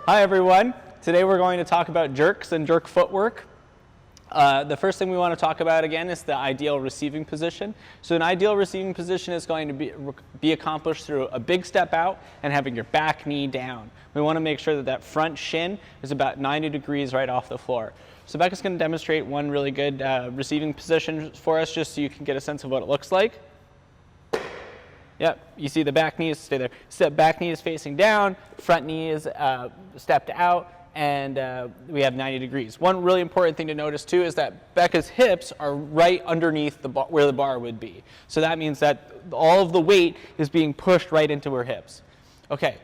Hi everyone. Today we're going to talk about jerks and jerk footwork. The first thing we want to talk about again is the ideal receiving position. So an ideal receiving position is going to be accomplished through a big step out and having your back knee down. We want to make sure that that front shin is about 90 degrees right off the floor. So Becca's going to demonstrate one really good receiving position for us just so you can get a sense of what it looks like. Yep, you see the back knee is, stay there. Step back knee is facing down, front knee is stepped out, and we have 90 degrees. One really important thing to notice too is that Becca's hips are right underneath the where the bar would be. So that means that all of the weight is being pushed right into her hips. Okay,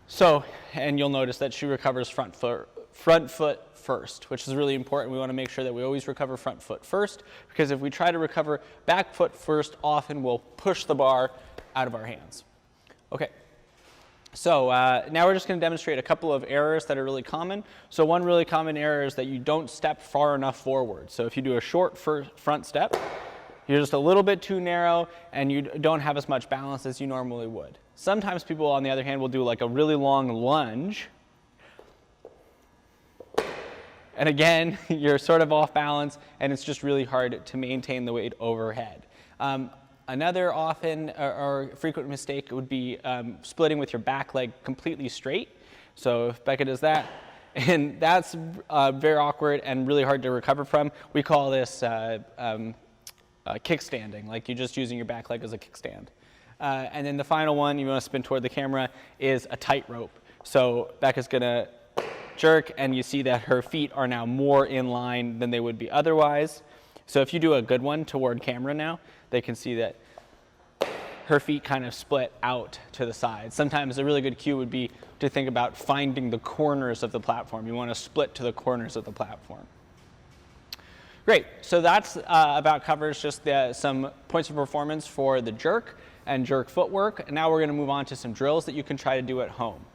so, and you'll notice that she recovers front foot first, which is really important. We want to make sure that we always recover front foot first, because if we try to recover back foot first, often we'll push the bar out of our hands. Okay, so now we're just going to demonstrate a couple of errors that are really common. So one really common error is that you don't step far enough forward. So if you do a short front step, you're just a little bit too narrow and you don't have as much balance as you normally would. Sometimes people, on the other hand, will do like a really long lunge. And again, you're sort of off balance and it's just really hard to maintain the weight overhead. Another often or frequent mistake would be splitting with your back leg completely straight. So if Becca does that, and that's very awkward and really hard to recover from, we call this kickstanding, like you're just using your back leg as a kickstand. And then the final one, you want to spin toward the camera, is a tightrope. So Becca's going to jerk and you see that her feet are now more in line than they would be otherwise. So if you do a good one toward camera now, they can see that her feet kind of split out to the side. Sometimes a really good cue would be to think about finding the corners of the platform. You want to split to the corners of the platform. Great, so that's about covers just some points of performance for the jerk and jerk footwork. And now we're going to move on to some drills that you can try to do at home.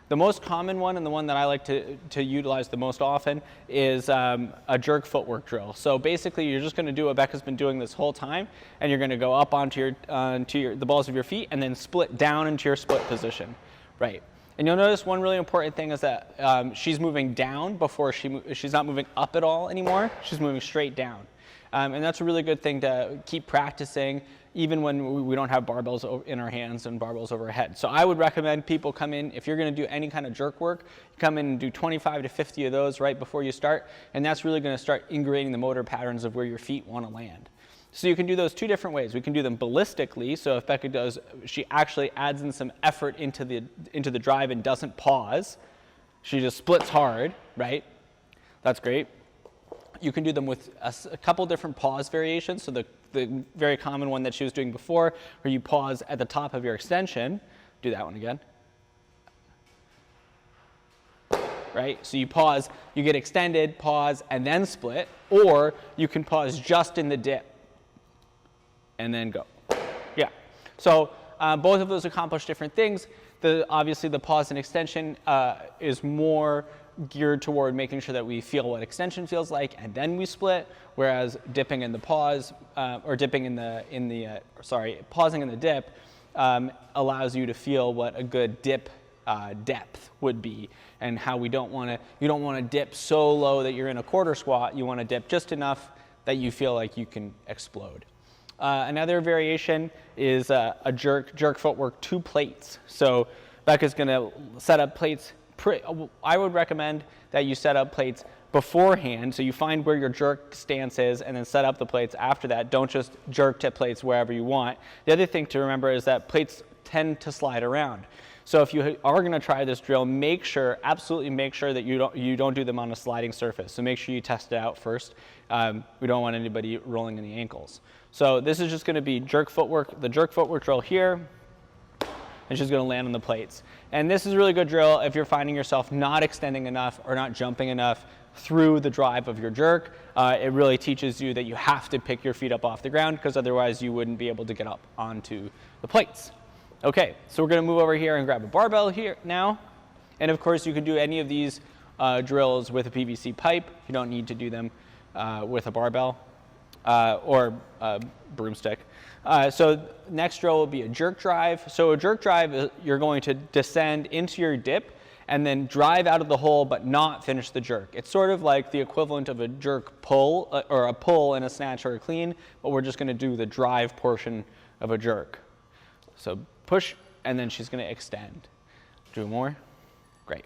The most common one and the one that I like to utilize the most often is a jerk footwork drill. So basically you're just going to do what Becca's been doing this whole time, and you're going to go up onto the balls of your feet and then split down into your split position. Right. And you'll notice one really important thing is that she's moving down before she's not moving up at all anymore. She's moving straight down. And that's a really good thing to keep practicing even when we don't have barbells in our hands and barbells overhead. So I would recommend people come in, if you're going to do any kind of jerk work, you come in and do 25 to 50 of those right before you start, and that's really going to start ingraining the motor patterns of where your feet want to land. So you can do those two different ways. We can do them ballistically, so if Becca does, she actually adds in some effort into the drive and doesn't pause. She just splits hard, right? That's great. You can do them with a couple different pause variations. So the very common one that she was doing before, where you pause at the top of your extension. Do that one again. Right? So you pause, you get extended, pause, and then split. Or you can pause just in the dip and then go. Yeah. So both of those accomplish different things. Obviously, the pause and extension is more geared toward making sure that we feel what extension feels like and then we split, whereas dipping in the pause or dipping pausing in the dip allows you to feel what a good dip depth would be, and how you don't want to dip so low that you're in a quarter squat. You want to dip just enough that you feel like you can explode. Another variation is a jerk footwork 2 plates. So Becca's going to set up plates. I would recommend that you set up plates beforehand, so you find where your jerk stance is and then set up the plates after that. Don't just jerk to plates wherever you want. The other thing to remember is that plates tend to slide around. So if you are going to try this drill, absolutely make sure that you don't do them on a sliding surface. So make sure you test it out first. We don't want anybody rolling in the ankles. So this is just going to be jerk footwork, the jerk footwork drill here. And she's going to land on the plates. And this is a really good drill if you're finding yourself not extending enough or not jumping enough through the drive of your jerk. It really teaches you that you have to pick your feet up off the ground, because otherwise you wouldn't be able to get up onto the plates. Okay, so we're going to move over here and grab a barbell here now. And of course you can do any of these drills with a PVC pipe. You don't need to do them with a barbell or a broomstick. So next drill will be a jerk drive. So a jerk drive, you're going to descend into your dip and then drive out of the hole but not finish the jerk. It's sort of like the equivalent of a jerk pull, or a pull in a snatch or a clean, but we're just going to do the drive portion of a jerk. So push, and then she's going to extend. Do more. Great.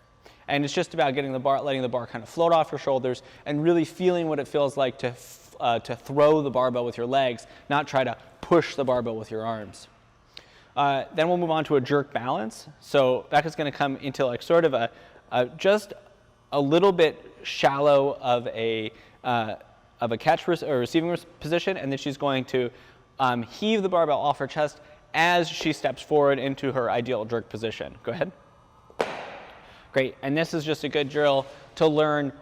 And it's just about getting the bar, letting the bar kind of float off your shoulders and really feeling what it feels like to throw the barbell with your legs, not try to push the barbell with your arms. Then we'll move on to a jerk balance. So Becca's going to come into like sort of just a little bit shallow of a catch or receiving position, and then she's going to heave the barbell off her chest as she steps forward into her ideal jerk position. Go ahead. Great, and this is just a good drill to learn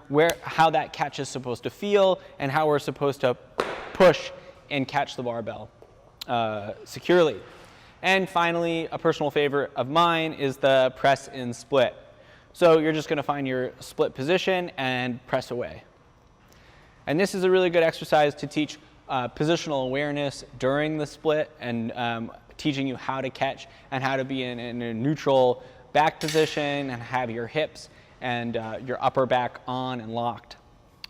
how that catch is supposed to feel and how we're supposed to push and catch the barbell securely. And finally, a personal favorite of mine is the press in split. So you're just going to find your split position and press away. And this is a really good exercise to teach positional awareness during the split, and teaching you how to catch and how to be in a neutral back position and have your hips and your upper back on and locked.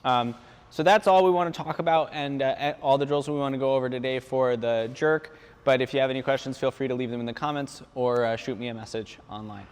So that's all we want to talk about, and all the drills we want to go over today for the jerk. But if you have any questions, feel free to leave them in the comments or shoot me a message online.